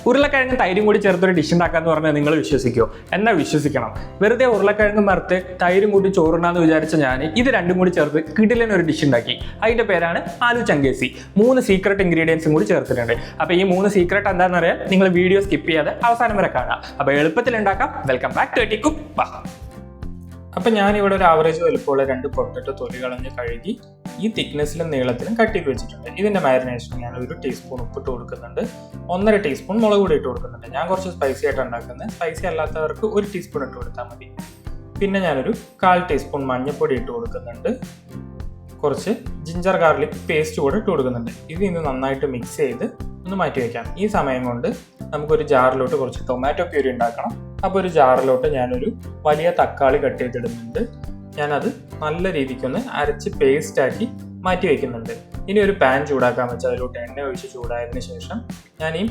ഉരുളക്കിഴങ്ങ് തൈരും കൂടി ചേർത്തൊരു ഡിഷ് ഉണ്ടാക്കാന്ന് പറഞ്ഞാൽ നിങ്ങൾ വിശ്വസിക്കുമോ? എന്നാൽ വിശ്വസിക്കണം. വെറുതെ ഉരുളക്കിഴങ്ങ് മറുത്ത് തൈരും കൂടി ചോറുണ്ടാന്ന് വിചാരിച്ച ഞാൻ ഇത് രണ്ടും കൂടി ചേർത്ത് കിടിലൻ ഒരു ഡിഷ് ഉണ്ടാക്കി. അതിന്റെ പേരാണ് ആലു ചങ്കേസി. 3 സീക്രട്ട് ഇൻഗ്രീഡിയൻസും കൂടി ചേർത്തിട്ടുണ്ട്. അപ്പോൾ ഈ 3 സീക്രട്ട് എന്താണെന്ന് അറിയാൻ നിങ്ങൾ വീഡിയോ സ്കിപ്പ് ചെയ്യാതെ അവസാനം വരെ കാണാം. അപ്പോൾ എളുപ്പത്തിൽ ഉണ്ടാക്കാം. Welcome back to Eaty cook. അപ്പം ഞാനിവിടെ ഒരു ആവറേജ് വലുപ്പമുള്ള 2 പൊട്ടറ്റോ തൊലി കളഞ്ഞ് കഴുകി ഈ തിക്നെസ്സിലും നീളത്തിലും കട്ട് ചെയ്ത് വെച്ചിട്ടുണ്ട്. ഇതിൻ്റെ മാരിനേഷൻ ഞാൻ 1 ടീസ്പൂൺ ഉപ്പിട്ട് കൊടുക്കുന്നുണ്ട്, 1.5 ടീസ്പൂൺ മുളക് പൊടി ഇട്ട് കൊടുക്കുന്നുണ്ട്. ഞാൻ കുറച്ച് സ്പൈസി ആയിട്ട് ഉണ്ടാക്കുന്നത്. സ്പൈസി അല്ലാത്തവർക്ക് 1 ടീസ്പൂൺ ഇട്ട് കൊടുത്താൽ മതി. പിന്നെ ഞാനൊരു 1/4 ടീസ്പൂൺ മഞ്ഞൾപ്പൊടി ഇട്ട് കൊടുക്കുന്നുണ്ട്, കുറച്ച് ജിഞ്ചർ ഗാർലിക് പേസ്റ്റ് കൂടെ ഇട്ട് കൊടുക്കുന്നുണ്ട്. ഇത് ഇന്ന് നന്നായിട്ട് മിക്സ് ചെയ്ത് ഒന്ന് മാറ്റി വയ്ക്കാം. ഈ സമയം കൊണ്ട് നമുക്കൊരു ജാറിലോട്ട് കുറച്ച് ടൊമാറ്റോ പ്യൂരി ഉണ്ടാക്കണം. അപ്പോൾ ഒരു ജാറിലോട്ട് ഞാനൊരു വലിയ തക്കാളി കട്ട് ചെയ്തിടുന്നുണ്ട്. ഞാനത് നല്ല രീതിക്കൊന്ന് അരച്ച് പേസ്റ്റാക്കി മാറ്റി വയ്ക്കുന്നുണ്ട്. ഇനി ഒരു പാൻ ചൂടാക്കാൻ വെച്ച് അതിലോട്ട് എണ്ണ ഒഴിച്ച് ചൂടായതിനു ശേഷം ഞാൻ ഈ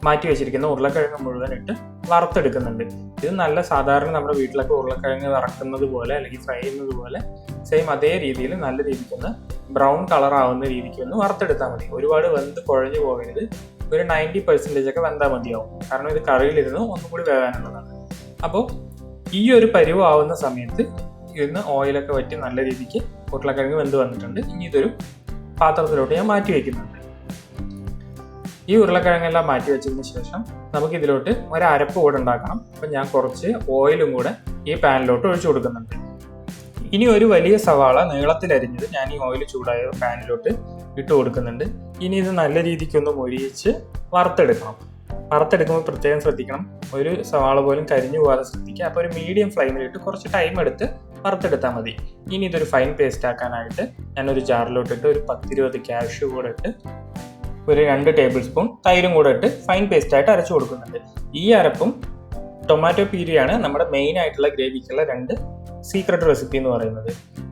മാറ്റി വെച്ചിരിക്കുന്ന ഉരുളക്കിഴങ്ങ് മുഴുവൻ ഇട്ട് വറുത്തെടുക്കുന്നുണ്ട്. ഇത് നല്ല സാധാരണ നമ്മുടെ വീട്ടിലൊക്കെ ഉരുളക്കിഴങ്ങ് വറക്കുന്നത് പോലെ അല്ലെങ്കിൽ ഫ്രൈ ചെയ്യുന്നത് പോലെ സെയിം അതേ രീതിയിൽ നല്ല രീതിക്കൊന്ന് ബ്രൗൺ കളർ ആവുന്ന രീതിക്കൊന്ന് വറുത്തെടുത്താൽ മതി. ഒരുപാട് വെന്ത് കുഴഞ്ഞു പോകരുത്. ഒരു 90% ഒക്കെ വെന്താൽ മതിയാവും. കാരണം ഇത് കറിയിലിരുന്ന് ഒന്നും കൂടി വേകാനുള്ളതാണ്. അപ്പോൾ ഈ ഒരു പരുവാവുന്ന സമയത്ത് ഇരുന്ന് ഓയിലൊക്കെ വറ്റി നല്ല രീതിക്ക് ഉരുളക്കിഴങ്ങ് വെന്ത് വന്നിട്ടുണ്ട്. ഇനി ഇതൊരു പാത്രത്തിലോട്ട് ഞാൻ മാറ്റി വയ്ക്കുന്നുണ്ട്. ഈ ഉരുളക്കിഴങ്ങെല്ലാം മാറ്റി വെച്ചതിന് ശേഷം നമുക്ക് ഇതിലോട്ട് ഒരു അരപ്പ് കൂടെ ഉണ്ടാക്കണം. അപ്പം ഞാൻ കുറച്ച് ഓയിലും കൂടെ ഈ പാനിലോട്ട് ഒഴിച്ചു കൊടുക്കുന്നുണ്ട്. ഇനി ഒരു വലിയ സവാള നീളത്തിലരിഞ്ഞത് ഞാൻ ഈ ഓയിൽ ചൂടായ പാനിലോട്ട് ഇട്ട് കൊടുക്കുന്നുണ്ട്. ഇനി ഇത് നല്ല രീതിക്കൊന്ന് മൊരിയിച്ച് വറുത്തെടുക്കണം. വറുത്തെടുക്കുമ്പോൾ പ്രത്യേകം ശ്രദ്ധിക്കണം, ഒരു സവാള പോലും കരിഞ്ഞു പോകാതെ ശ്രദ്ധിക്കുക. അപ്പോൾ ഒരു മീഡിയം ഫ്ലെയിമിലിട്ട് കുറച്ച് ടൈം എടുത്ത് വറുത്തെടുത്താൽ മതി. ഇനി ഇതൊരു ഫൈൻ പേസ്റ്റ് ആക്കാനായിട്ട് ഞാനൊരു ജാറിലോട്ടിട്ട് ഒരു 10-20 കാഷ്യൂ കൂടെ ഇട്ട് ഒരു 2 ടേബിൾ സ്പൂൺ തൈരും കൂടെ ഇട്ട് ഫൈൻ പേസ്റ്റായിട്ട് അരച്ചു കൊടുക്കുന്നുണ്ട്. ഈ അരപ്പും ടൊമാറ്റോ പ്യൂരിയാണ് നമ്മുടെ മെയിൻ ആയിട്ടുള്ള ഗ്രേവിക്കുള്ള 2 സീക്രട്ട് റെസിപ്പി എന്ന് പറയുന്നത്.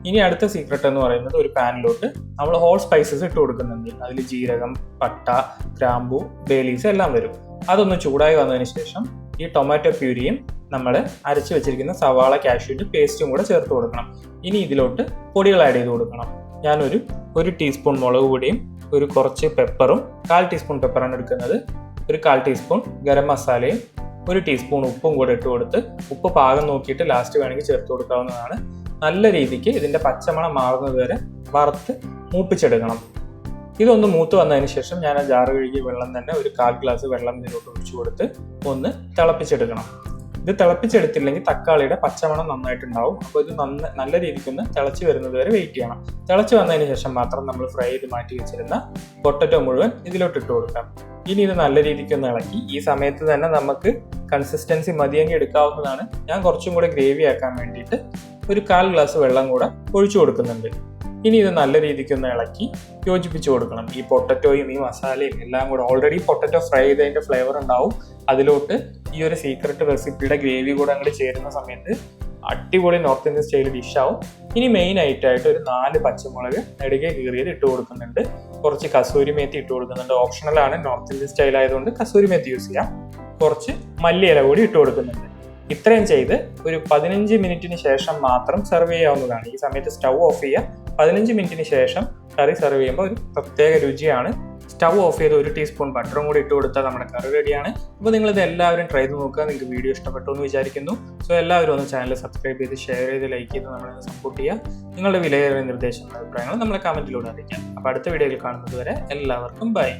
ഇനി അടുത്ത സീക്രട്ട് എന്ന് പറയുന്നത് ഒരു പാനിലോട്ട് നമ്മൾ ഹോൾ സ്പൈസസ് ഇട്ട് കൊടുക്കുന്നുണ്ട്. അതിൽ ജീരകം, പട്ട, ഗ്രാമ്പൂ, ബേലീസ് എല്ലാം വരും. അതൊന്ന് ചൂടായി വന്നതിന് ശേഷം ഈ ടൊമാറ്റോ പ്യൂരിയും നമ്മൾ അരച്ച് വെച്ചിരിക്കുന്ന സവാള കാഷ്യൂട്ട് പേസ്റ്റും കൂടെ ചേർത്ത് കൊടുക്കണം. ഇനി ഇതിലോട്ട് പൊടികൾ ആഡ് ചെയ്ത് കൊടുക്കണം. ഞാനൊരു 1 ടീസ്പൂൺ മുളക് പൊടിയും ഒരു കുറച്ച് പെപ്പറും 1/4 ടീസ്പൂൺ പെപ്പറാണ് എടുക്കുന്നത്, ഒരു 1/4 ടീസ്പൂൺ ഗരം മസാലയും 1 ടീസ്പൂൺ ഉപ്പും കൂടെ ഇട്ട് കൊടുത്ത് ഉപ്പ് പാകം നോക്കിയിട്ട് ലാസ്റ്റ് വേണമെങ്കിൽ ചേർത്ത് കൊടുക്കാവുന്നതാണ്. നല്ല രീതിക്ക് ഇതിൻ്റെ പച്ചമണം മാറുന്നത് വരെ വറുത്ത് മൂപ്പിച്ചെടുക്കണം. ഇതൊന്ന് മൂത്ത് വന്നതിന് ശേഷം ഞാൻ ആ ജാറ് കഴുകിയ വെള്ളം തന്നെ ഒരു 1/4 ഗ്ലാസ് വെള്ളം ഇതിലോട്ട് ഒഴിച്ചു കൊടുത്ത് ഒന്ന് തിളപ്പിച്ചെടുക്കണം. ഇത് തിളപ്പിച്ചെടുത്തില്ലെങ്കിൽ തക്കാളിയുടെ പച്ചമണം നന്നായിട്ടുണ്ടാവും. അപ്പോൾ ഇത് നല്ല രീതിക്കൊന്ന് തിളച്ച് വരുന്നത് വരെ വെയിറ്റ് ചെയ്യണം. തിളച്ച് വന്നതിന് ശേഷം മാത്രം നമ്മൾ ഫ്രൈ ചെയ്ത് മാറ്റി വെച്ചിരുന്ന പൊട്ടറ്റോ മുഴുവൻ ഇതിലോട്ട് ഇട്ട് കൊടുക്കാം. ഇനി ഇത് നല്ല രീതിക്കൊന്ന് ഇളക്കി ഈ സമയത്ത് തന്നെ നമുക്ക് കൺസിസ്റ്റൻസി മതിയെങ്കിൽ എടുക്കാവുന്നതാണ്. ഞാൻ കുറച്ചും കൂടെ ഗ്രേവി ആക്കാൻ വേണ്ടിയിട്ട് ഒരു 1/4 ഗ്ലാസ് വെള്ളം കൂടെ ഒഴിച്ചു കൊടുക്കുന്നുണ്ട്. ഇനി ഇത് നല്ല രീതിക്കൊന്ന് ഇളക്കി യോജിപ്പിച്ച് കൊടുക്കണം. ഈ പൊട്ടറ്റോയും ഈ മസാലയും എല്ലാം കൂടെ ഓൾറെഡി പൊട്ടറ്റോ ഫ്രൈ ചെയ്തതിൻ്റെ ഫ്ലേവർ ഉണ്ടാവും. അതിലോട്ട് ഈ ഒരു സീക്രട്ട് റെസിപ്പിയുടെ ഗ്രേവി കൂടെ അങ്ങോട്ട് ചേരുന്ന സമയത്ത് അടിപൊളി നോർത്ത് ഇന്ത്യൻ സ്റ്റൈൽ ഡിഷാവും. ഇനി മെയിൻ ആയിട്ട് ഒരു 4 പച്ചമുളക് നെടുകെ കീറിയത് ഇട്ട് കൊടുക്കുന്നുണ്ട്, കുറച്ച് കസൂരി മേത്തി ഇട്ട് കൊടുക്കുന്നുണ്ട്. ഓപ്ഷണലാണ്, നോർത്ത് ഇന്ത്യൻ സ്റ്റൈൽ ആയതുകൊണ്ട് കസൂരി മേത്തി യൂസ് ചെയ്യാം. കുറച്ച് മല്ലിയില കൂടി ഇട്ട് കൊടുക്കുന്നുണ്ട്. ഇത്രയും ചെയ്ത് ഒരു 15 മിനിറ്റിന് ശേഷം മാത്രം സെർവ് ചെയ്യാവുന്നതാണ്. ഈ സമയത്ത് സ്റ്റൗ ഓഫ് ചെയ്യുക. 15 മിനിറ്റിന് ശേഷം കറി സെർവ് ചെയ്യുമ്പോൾ ഒരു പ്രത്യേക രുചിയാണ്. സ്റ്റൗ ഓഫ് ചെയ്ത് 1 ടീസ്പൂൺ ബട്ടറും കൂടി ഇട്ട് കൊടുത്താൽ നമ്മുടെ കറി റെഡിയാണ്. അപ്പോൾ നിങ്ങളിത് എല്ലാവരും ട്രൈ ചെയ്ത് നോക്കുക. നിങ്ങൾക്ക് വീഡിയോ ഇഷ്ടപ്പെട്ടു എന്ന് വിചാരിക്കുന്നു. സോ എല്ലാവരും ഒന്ന് ചാനൽ സബ്സ്ക്രൈബ് ചെയ്ത് ഷെയർ ചെയ്ത് ലൈക്ക് ചെയ്ത് നമ്മളെ സപ്പോർട്ട് ചെയ്യുക. നിങ്ങളുടെ വിലയേറിയ നിർദ്ദേശങ്ങളും അഭിപ്രായങ്ങളും നമ്മളെ കമൻറ്റിലൂടെ അറിയിക്കാം. അപ്പോൾ അടുത്ത വീഡിയോയിൽ കാണുന്നത് വരെ എല്ലാവർക്കും ബൈ.